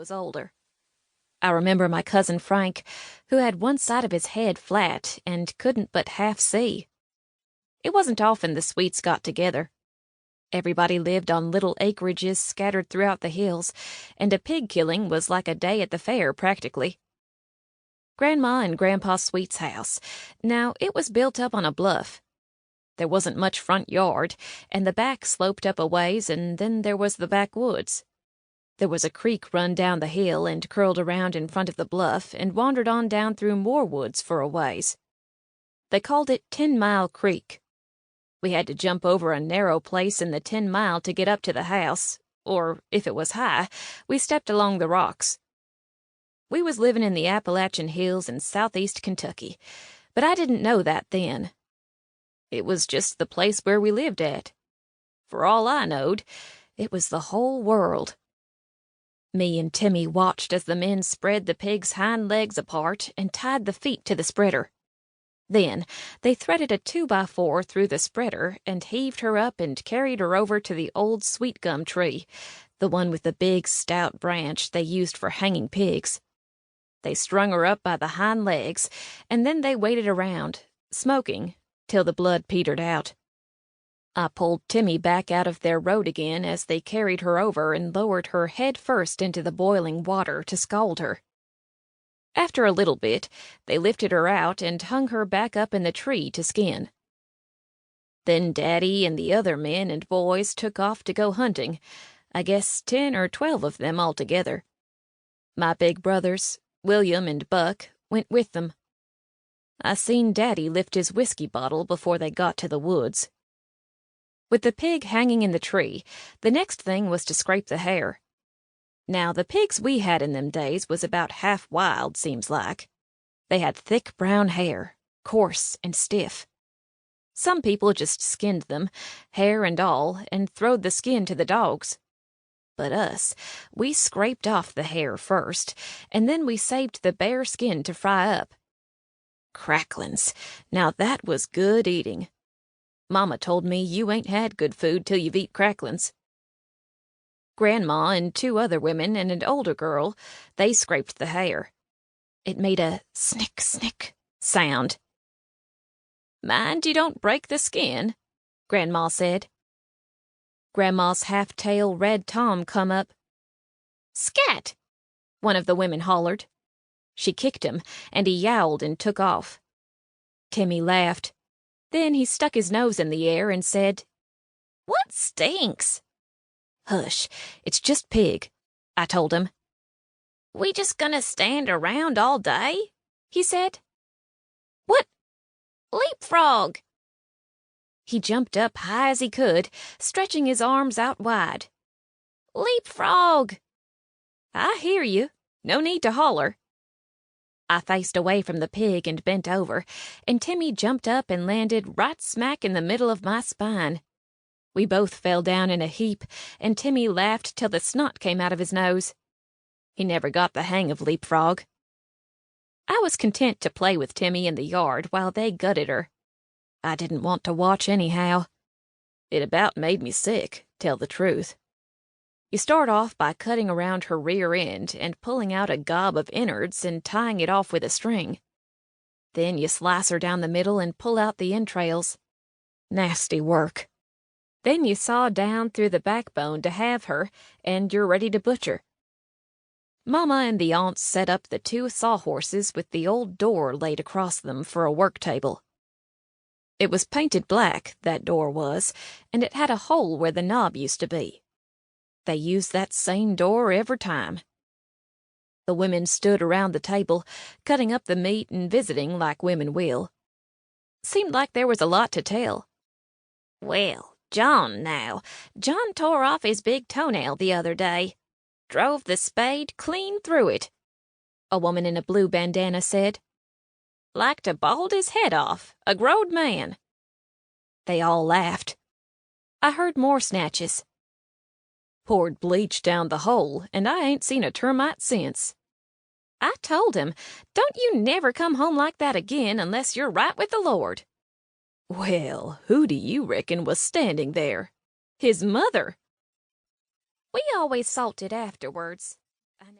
was older. I remember my cousin Frank, who had one side of his head flat and couldn't but half see. It wasn't often the Sweets got together. Everybody lived on little acreages scattered throughout the hills, and a pig killing was like a day at the fair, practically. Grandma and Grandpa Sweet's house. Now, it was built up on a bluff. There wasn't much front yard, and the back sloped up a ways, and then there was the backwoods. There was a creek run down the hill and curled around in front of the bluff and wandered on down through more woods for a ways. They called it 10-Mile Creek. We had to jump over a narrow place in the 10 Mile to get up to the house, or, if it was high, we stepped along the rocks. We was living in the Appalachian Hills in southeast Kentucky, but I didn't know that then. It was just the place where we lived at. For all I knowed, it was the whole world. Me and Timmy watched as the men spread the pig's hind legs apart and tied the feet to the spreader. Then they threaded a 2x4 through the spreader and heaved her up and carried her over to the old sweet gum tree, the one with the big, stout branch they used for hanging pigs. They strung her up by the hind legs, and then they waited around, smoking, till the blood petered out. I pulled Timmy back out of their road again as they carried her over and lowered her head first into the boiling water to scald her. After a little bit, they lifted her out and hung her back up in the tree to skin. Then Daddy and the other men and boys took off to go hunting, I guess 10 or 12 of them altogether. My big brothers, William and Buck, went with them. I seen Daddy lift his whiskey bottle before they got to the woods. With the pig hanging in the tree, the next thing was to scrape the hair. Now, the pigs we had in them days was about half wild, seems like. They had thick brown hair, coarse and stiff. Some people just skinned them, hair and all, and throwed the skin to the dogs. But us, we scraped off the hair first, and then we saved the bare skin to fry up. Cracklins, now that was good eating. Mama told me you ain't had good food till you've eat cracklins. Grandma and 2 other women and an older girl, they scraped the hair. It made a snick, snick sound. "Mind you don't break the skin," Grandma said. Grandma's half-tail red Tom come up. "Scat!" one of the women hollered. She kicked him, and he yowled and took off. Timmy laughed. Then he stuck his nose in the air and said, "What stinks?" "Hush, it's just pig," I told him. "We just gonna stand around all day?" he said. "What? Leapfrog!" He jumped up high as he could, stretching his arms out wide. "Leapfrog!" "I hear you. No need to holler." I faced away from the pig and bent over, and Timmy jumped up and landed right smack in the middle of my spine. We both fell down in a heap, and Timmy laughed till the snot came out of his nose. He never got the hang of leapfrog. I was content to play with Timmy in the yard while they gutted her. I didn't want to watch anyhow. It about made me sick, tell the truth. You start off by cutting around her rear end and pulling out a gob of innards and tying it off with a string. Then you slice her down the middle and pull out the entrails. Nasty work. Then you saw down through the backbone to have her, and you're ready to butcher. Mama and the aunts set up the 2 sawhorses with the old door laid across them for a work table. It was painted black, that door was, and it had a hole where the knob used to be. They used that same door every time. The women stood around the table, cutting up the meat and visiting like women will. Seemed like there was a lot to tell. "Well, John tore off his big toenail the other day. Drove the spade clean through it," a woman in a blue bandana said. "Like to bald his head off, a growed man." They all laughed. I heard more snatches. "Poured bleach down the hole, and I ain't seen a termite since." I told him, "Don't you never come home like that again unless you're right with the Lord." Well, who do you reckon was standing there? His mother. We always salted afterwards.